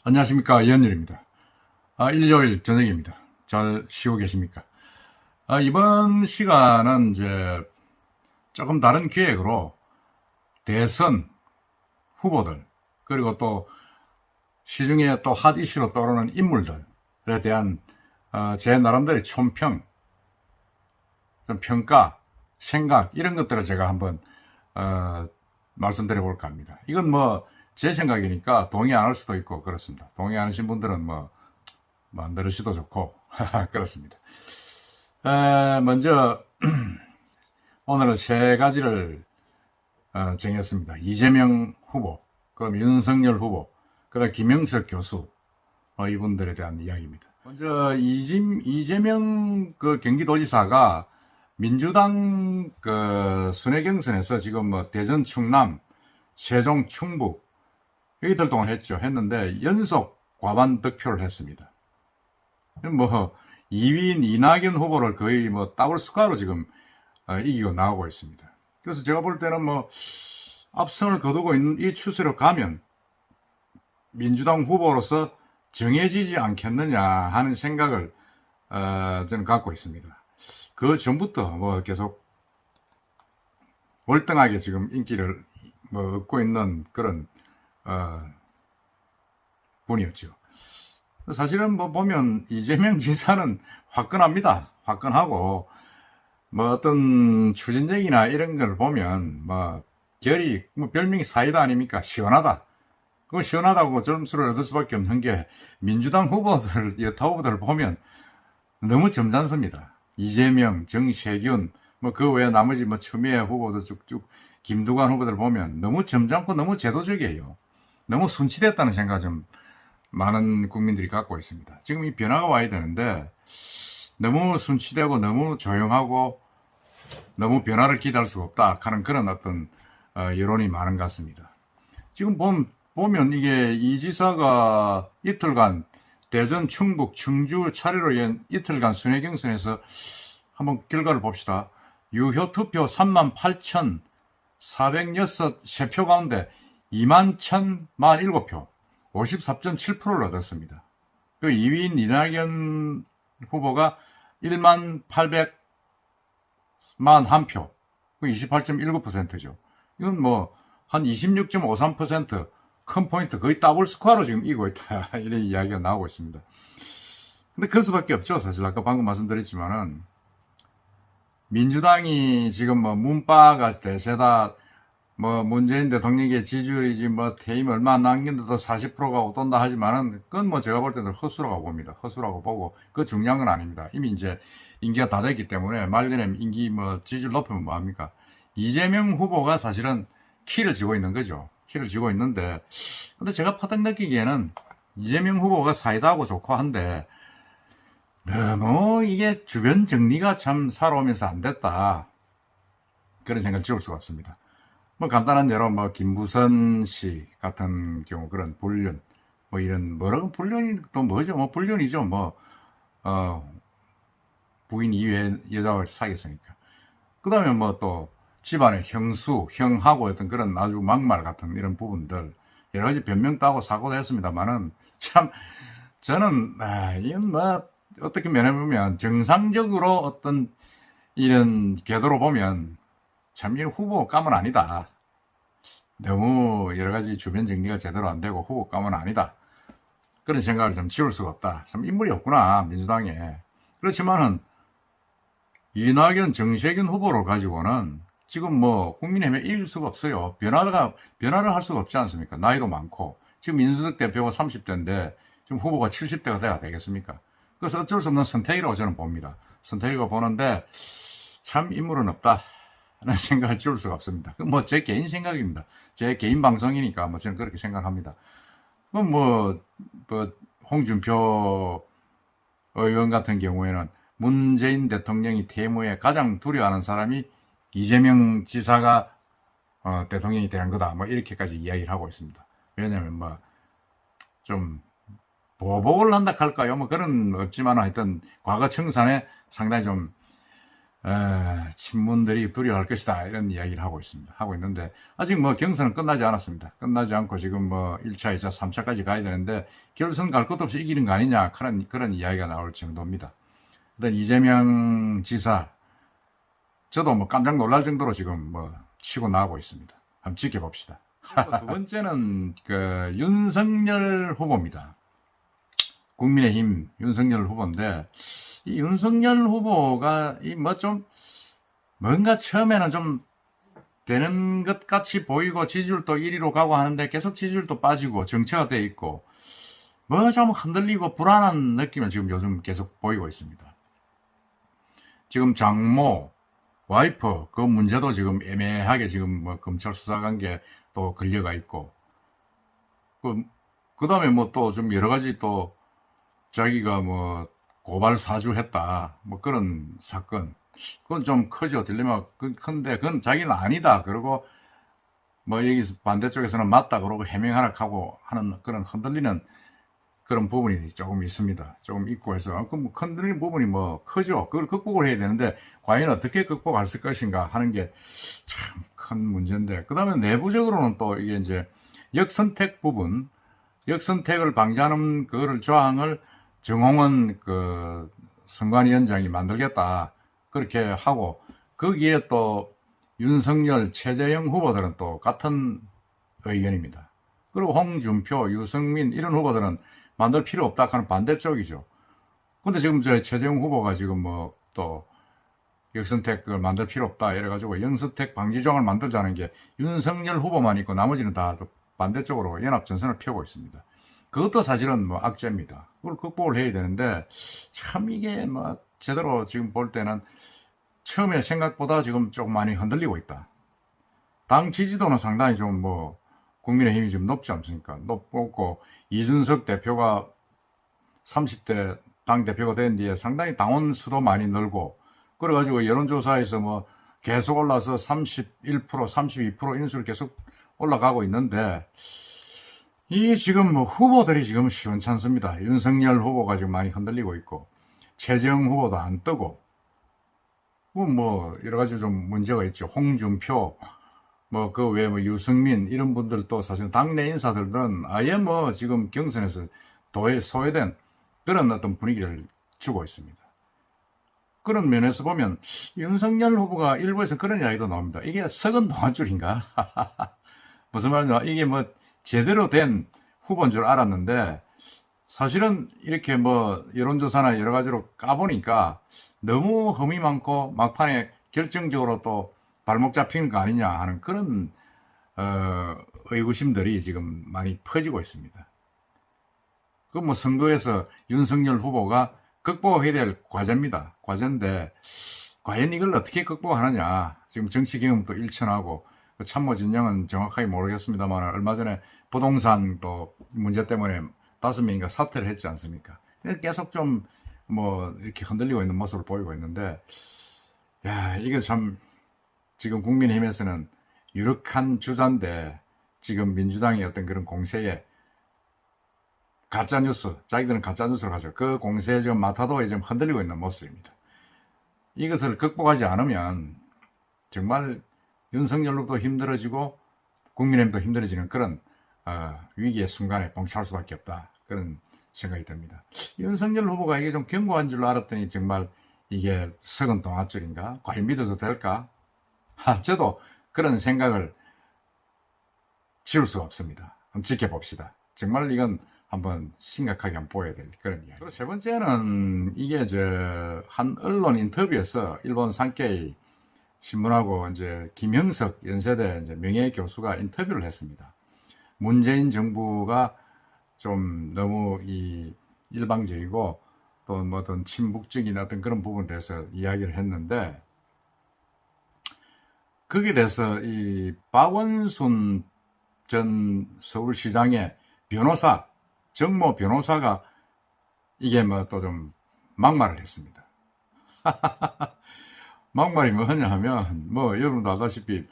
안녕하십니까. 이현열입니다. 일요일 저녁입니다. 잘 쉬고 계십니까? 이번 시간은 이제 조금 다른 기획으로 대선 후보들, 그리고 또 시중에 또 핫 이슈로 떠오르는 인물들에 대한 제 나름대로의 총평, 좀 평가, 생각 이런 것들을 제가 한번 말씀드려 볼까 합니다. 이건 뭐 제 생각이니까 동의 안 할 수도 있고 그렇습니다. 동의 안 하신 분들은 뭐 안 들으셔도 좋고 그렇습니다. 먼저 오늘은 세 가지를 정했습니다. 이재명 후보, 그다음 윤석열 후보, 그다음 김영석 교수, 이분들에 대한 이야기입니다. 먼저 이재명 그 경기도지사가 민주당 그 순회 경선에서 지금 뭐 대전 충남, 세종 충북 이틀 동안 했는데 연속 과반 득표를 했습니다. 뭐 2위인 이낙연 후보를 거의 뭐 더블 스코어로 지금 이기고 나오고 있습니다. 그래서 제가 볼 때는 뭐 앞선을 거두고 있는 이 추세로 가면 민주당 후보로서 정해지지 않겠느냐 하는 생각을 저는 갖고 있습니다. 그 전부터 뭐 계속 월등하게 지금 인기를 뭐 얻고 있는 그런 분이었죠. 사실은 뭐 보면 이재명 지사는 화끈합니다. 화끈하고 뭐 어떤 추진력이나 이런 걸 보면 뭐 결이 뭐 별명이 사이다 아닙니까? 시원하다. 그 시원하다고 점수를 얻을 수밖에 없는 게 민주당 후보들, 여타 후보들을 보면 너무 점잖습니다. 이재명, 정세균, 뭐 그 외에 나머지 뭐 추미애 후보도 쭉쭉 김두관 후보들 보면 너무 점잖고 너무 제도적이에요. 너무 순치됐다는 생각 좀 많은 국민들이 갖고 있습니다. 지금 이 변화가 와야 되는데 너무 순치되고 너무 조용하고 너무 변화를 기대할 수가 없다 하는 그런 어떤 여론이 많은 것 같습니다. 지금 보면 이게 이 지사가 이틀간 대전, 충북, 청주 차례로 연 이틀간 순회 경선에서 한번 결과를 봅시다. 유효 투표 38,406표 가운데 21,047표 54.7%를 얻었습니다. 그 2위인 이낙연 후보가 18,001표, 그 28.19%죠. 이건 뭐 한 26.53%, 큰 포인트, 거의 더블 스코어로 지금 이기고 있다. 이런 이야기가 나오고 있습니다. 근데 그 수밖에 없죠. 사실 아까 방금 말씀드렸지만은 민주당이 지금 뭐 문바가 대세다, 뭐 문재인 대통령의 지지율이 뭐 퇴임 얼마 안 남긴데도 40%가 오돈다 하지만은 그건 뭐 제가 볼 때는 허수라고 봅니다. 허수라고 보고 그 중요한 건 아닙니다. 이미 이제 임기가 다 됐기 때문에 말년에 임기 뭐 지지율 높이면 뭐합니까? 이재명 후보가 사실은 키를 쥐고 있는 거죠. 키를 쥐고 있는데 근데 제가 파딱 느끼기에는 이재명 후보가 사이다하고 좋고 한데 너무 이게 주변 정리가 참 살아오면서 안 됐다. 그런 생각을 지울 수가 없습니다. 뭐 간단한 예로 뭐 김부선 씨 같은 경우 그런 불륜 뭐 이런 뭐라고 불륜이 또 뭐죠? 뭐 불륜이죠. 뭐 부인 이외에 여자와 사귀었으니까. 그다음에 뭐 또 집안의 형수, 형하고 어떤 그런 아주 막말 같은 이런 부분들 여러 가지 변명도 하고 사고도 했습니다만은 참 저는 이건 뭐 어떻게 면해보면 정상적으로 어떤 이런 궤도로 보면 참 이 후보 감은 아니다. 너무 여러 가지 주변 정리가 제대로 안 되고 후보 감은 아니다. 그런 생각을 좀 지울 수가 없다. 참 인물이 없구나 민주당에. 그렇지만은 이낙연, 정세균 후보를 가지고는 지금 뭐 국민의힘에 이길 수가 없어요. 변화를 할 수가 없지 않습니까? 나이도 많고 지금 민주석 대표가 30대인데 지금 후보가 70대가 돼야 되겠습니까? 그래서 어쩔 수 없는 선택이라고 저는 봅니다. 선택이라고 보는데 참 인물은 없다 하는 생각을 지울 수가 없습니다. 뭐 제 개인 생각입니다. 제 개인 방송이니까 뭐 저는 그렇게 생각합니다. 그럼 뭐 홍준표 의원 같은 경우에는 문재인 대통령이 퇴임 후에 가장 두려워하는 사람이 이재명 지사가 대통령이 되는 거다. 뭐 이렇게까지 이야기를 하고 있습니다. 왜냐하면 뭐 좀 보복을 한다 할까요? 뭐 그런 없지만 하여튼 과거 청산에 상당히 좀 친문들이 두려워할 것이다 이런 이야기를 하고 있는데 아직 뭐 경선은 끝나지 않았습니다. 끝나지 않고 지금 뭐 1차, 2차, 3차까지 가야 되는데 결선 갈 것도 없이 이기는 거 아니냐 그런 이야기가 나올 정도입니다. 일단 이재명 지사 저도 뭐 깜짝 놀랄 정도로 지금 뭐 치고 나가고 있습니다. 한번 지켜봅시다. 두 번째는 그 윤석열 후보입니다. 국민의힘 윤석열 후보인데 이 윤석열 후보가 이 뭐 좀 뭔가 처음에는 좀 되는 것 같이 보이고 지지율도 1위로 가고 하는데 계속 지지율도 빠지고 정체가 돼 있고 뭐 좀 흔들리고 불안한 느낌을 지금 요즘 계속 보이고 있습니다. 지금 장모 와이프 그 문제도 지금 애매하게 지금 뭐 검찰 수사관계 또 걸려가 있고 그 다음에 뭐 또 좀 여러 가지 또 자기가 뭐 고발 사주했다 뭐 그런 사건 그건 좀 크죠. 딜레마 큰데 그건 자기는 아니다 그러고 뭐 여기서 반대쪽에서는 맞다 그러고 해명하라 하고 하는 그런 흔들리는 그런 부분이 조금 있습니다. 조금 있고 해서 그 뭐 흔들리는 부분이 뭐 크죠. 그걸 극복을 해야 되는데 과연 어떻게 극복할 것인가 하는 게 참 큰 문제인데 그 다음에 내부적으로는 또 이게 이제 역선택 부분 역선택을 방지하는 그거를 조항을 정홍원 그 선관위원장이 만들겠다 그렇게 하고 거기에 또 윤석열, 최재형 후보들은 또 같은 의견입니다. 그리고 홍준표, 유승민 이런 후보들은 만들 필요 없다 하는 반대쪽이죠. 근데 지금 저 최재형 후보가 지금 뭐 또 역선택을 만들 필요 없다 이래가지고 역선택 방지 조항을 만들자는 게 윤석열 후보만 있고 나머지는 다 반대쪽으로 연합전선을 펴고 있습니다. 그것도 사실은 뭐 악재입니다. 그걸 극복을 해야 되는데 참 이게 뭐 제대로 지금 볼 때는 처음에 생각보다 지금 조금 많이 흔들리고 있다. 당 지지도는 상당히 좀 뭐 국민의힘이 좀 높지 않습니까? 높고 이준석 대표가 30대 당 대표가 된 뒤에 상당히 당원 수도 많이 늘고 그래가지고 여론조사에서 뭐 계속 올라서 31%, 32% 인수를 계속 올라가고 있는데 이게 지금 뭐 후보들이 지금 시원찮습니다. 윤석열 후보가 지금 많이 흔들리고 있고 최재형 후보도 안 뜨고 뭐 여러 가지 좀 문제가 있죠. 홍준표 뭐 그 외에 뭐 유승민 이런 분들도 사실 당내 인사들은 아예 뭐 지금 경선에서 소외된 그런 어떤 분위기를 주고 있습니다. 그런 면에서 보면 윤석열 후보가 일부에서 그런 이야기도 나옵니다. 이게 석은 동아줄인가? 무슨 말이냐? 이게 뭐 제대로 된 후보인 줄 알았는데 사실은 이렇게 뭐 여론조사나 여러 가지로 까보니까 너무 흠이 많고 막판에 결정적으로 또 발목 잡히는 거 아니냐 하는 그런 의구심들이 지금 많이 퍼지고 있습니다. 그 뭐 선거에서 윤석열 후보가 극복해야 될 과제입니다. 과제인데 과연 이걸 어떻게 극복하느냐. 지금 정치 경험도 일천하고 참모 진영은 정확하게 모르겠습니다만 얼마 전에 부동산 또 문제 때문에 5명인가 사퇴를 했지 않습니까? 계속 좀 뭐 이렇게 흔들리고 있는 모습을 보이고 있는데 야 이게 참 지금 국민의힘에서는 유력한 주자인데 지금 민주당의 어떤 그런 공세에 가짜뉴스, 자기들은 가짜뉴스를 가져 그 공세에 지금 마타도에 지금 흔들리고 있는 모습입니다. 이것을 극복하지 않으면 정말 윤석열로도 힘들어지고 국민의힘도 힘들어지는 그런 위기의 순간에 봉착할 수밖에 없다. 그런 생각이 듭니다. 윤석열 후보가 이게 좀 견고한 줄로 알았더니 정말 이게 석은 동아줄인가? 과연 믿어도 될까? 저도 그런 생각을 지울 수가 없습니다. 한번 지켜봅시다. 정말 이건 한번 심각하게 한번 보여야 될 그런 이야기. 그리고 세 번째는 이게 한 언론 인터뷰에서 일본 산케이 신문하고 이제 김형석 연세대 이제 명예교수가 인터뷰를 했습니다. 문재인 정부가 좀 너무 일방적이고 또 뭐 어떤 친북적인 어떤 그런 부분에 대해서 이야기를 했는데 거기에 대해서 이 박원순 전 서울시장의 변호사 정모 변호사가 이게 뭐 또 좀 막말을 했습니다. 막말이 뭐냐 하면 뭐 여러분도 알다시피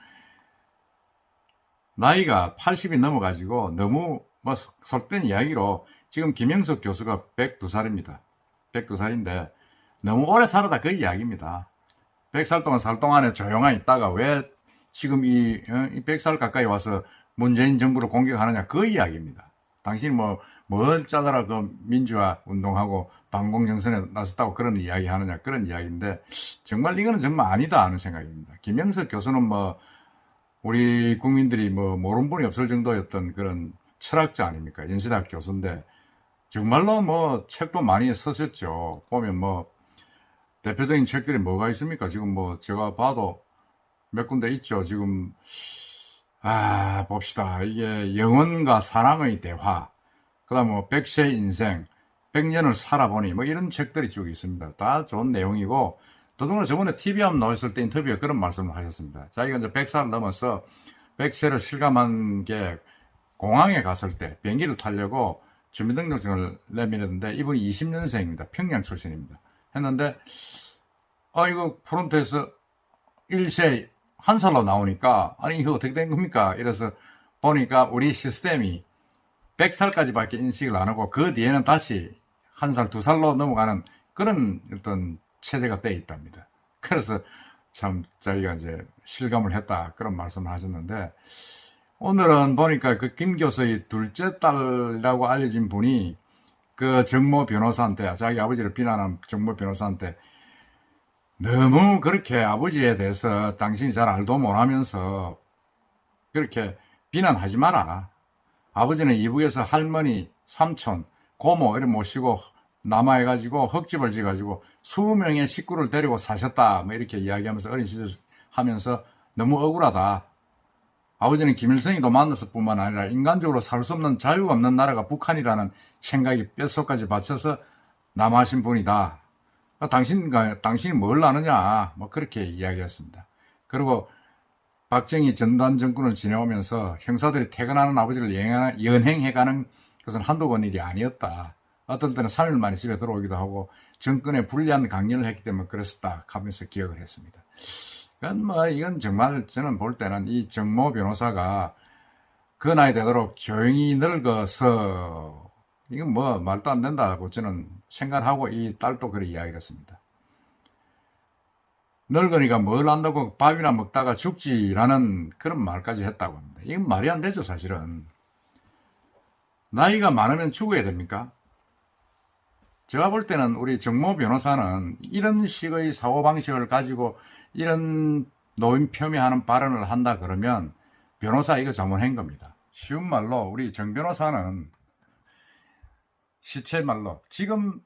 나이가 80이 넘어가지고 너무 뭐 설된 이야기로 지금 김영석 교수가 102살입니다. 102살인데 너무 오래 살았다 그 이야기입니다. 100살 동안 살 동안에 조용히 있다가 왜 지금 이 100살 가까이 와서 문재인 정부를 공격하느냐, 그 이야기입니다. 당신이 뭘 짜다라 그 민주화 운동하고 반공정선에 나섰다고 그런 이야기 하느냐, 그런 이야기인데, 정말 이거는 정말 아니다 하는 생각입니다. 김영석 교수는 우리 국민들이 모르는 분이 없을 정도였던 그런 철학자 아닙니까? 연세대학 교수인데, 정말로 책도 많이 쓰셨죠. 보면 대표적인 책들이 뭐가 있습니까? 지금 제가 봐도 몇 군데 있죠. 지금, 봅시다. 이게 영혼과 사랑의 대화, 그 다음 백세의 인생, 100년을 살아보니, 이런 책들이 쭉 있습니다. 다 좋은 내용이고, 더더군다나 저번에 TV암 나왔을 때 인터뷰에 그런 말씀을 하셨습니다. 자기가 이제 100살 넘어서 100세를 실감한 게 공항에 갔을 때 비행기를 타려고 주민등록증을 내밀었는데, 이분이 20년생입니다. 평양 출신입니다. 했는데, 이거 프론트에서 1세 1살로 나오니까, 아니, 이거 어떻게 된 겁니까? 이래서 보니까 우리 시스템이 100살까지밖에 인식을 안 하고, 그 뒤에는 다시 1살, 2살로 넘어가는 그런 어떤 체제가 돼 있답니다. 그래서 참 자기가 이제 실감을 했다, 그런 말씀을 하셨는데, 오늘은 보니까 그 김 교수의 둘째 딸이라고 알려진 분이 그 정모 변호사한테, 자기 아버지를 비난한 정모 변호사한테 너무 그렇게 아버지에 대해서 당신이 잘 알도 못하면서 그렇게 비난하지 마라. 아버지는 이북에서 할머니, 삼촌, 고모 이렇게 모시고 남아해가지고 흙집을 지어가지고 20명의 식구를 데리고 사셨다, 이렇게 이야기하면서 어린 시절 하면서 너무 억울하다. 아버지는 김일성이도 만났을 뿐만 아니라 인간적으로 살 수 없는 자유가 없는 나라가 북한이라는 생각이 뼛속까지 받쳐서 남하신 분이다. 당신이 뭘 아느냐, 그렇게 이야기했습니다. 그리고 박정희 전두환 정권을 지내오면서 형사들이 퇴근하는 아버지를 연행해가는 것은 한두 번 일이 아니었다. 어떤 때는 3일 만에 집에 들어오기도 하고 정권에 불리한 강연을 했기 때문에 그랬었다 하면서 기억을 했습니다. 이건 정말 저는 볼 때는 이 정모 변호사가 그 나이 되도록 조용히 늙어서 이건 말도 안 된다고 저는 생각하고, 이 딸도 그렇게 이야기를 했습니다. 늙으니까 뭘 안다고 밥이나 먹다가 죽지라는 그런 말까지 했다고 합니다. 이건 말이 안 되죠, 사실은. 나이가 많으면 죽어야 됩니까? 제가 볼 때는 우리 정모 변호사는 이런 식의 사고방식을 가지고 이런 노인 폄훼하는 발언을 한다 그러면 변호사 이거 잘못한 겁니다. 쉬운 말로 우리 정 변호사는 시체 말로 지금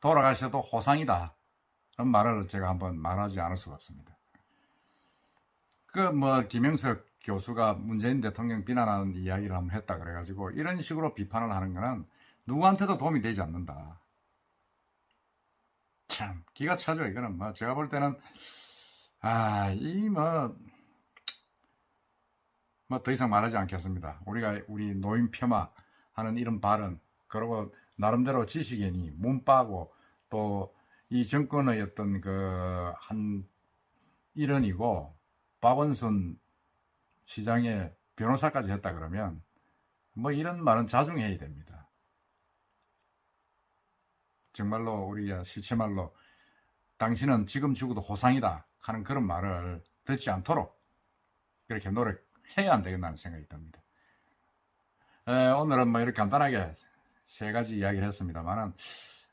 돌아가셔도 호상이다, 그런 말을 제가 한번 말하지 않을 수가 없습니다. 김영석 교수가 문재인 대통령 비난하는 이야기를 한번 했다 그래가지고 이런 식으로 비판을 하는 거는 누구한테도 도움이 되지 않는다. 참 기가 차죠. 이거는 제가 볼 때는 더 이상 말하지 않겠습니다. 우리 노인 폄하하는 이런 발언, 그리고 나름대로 지식인이 문빠고 또 이 정권의 어떤 한 일원이고 박원순 시장의 변호사까지 했다 그러면 이런 말은 자중해야 됩니다. 정말로 우리가 실체말로 당신은 지금 죽어도 호상이다 하는 그런 말을 듣지 않도록 그렇게 노력해야 안 되겠다는 생각이 듭니다. 오늘은 이렇게 간단하게 세 가지 이야기를 했습니다만은,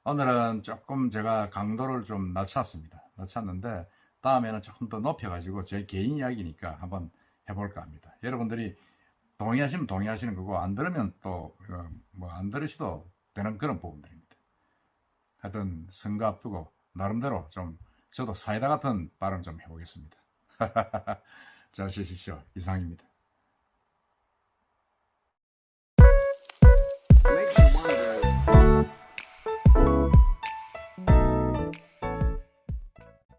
오늘은 조금 제가 강도를 좀 낮췄는데 다음에는 조금 더 높여가지고 제 개인 이야기니까 한번 해볼까 합니다. 여러분들이 동의하시면 동의하시는 거고, 안 들으면 또 안 들으셔도 되는 그런 부분들입니다. 하여튼 선거 앞두고 나름대로 좀 저도 사이다 같은 발언 좀 해보겠습니다. 잘 쉬십시오. 이상입니다.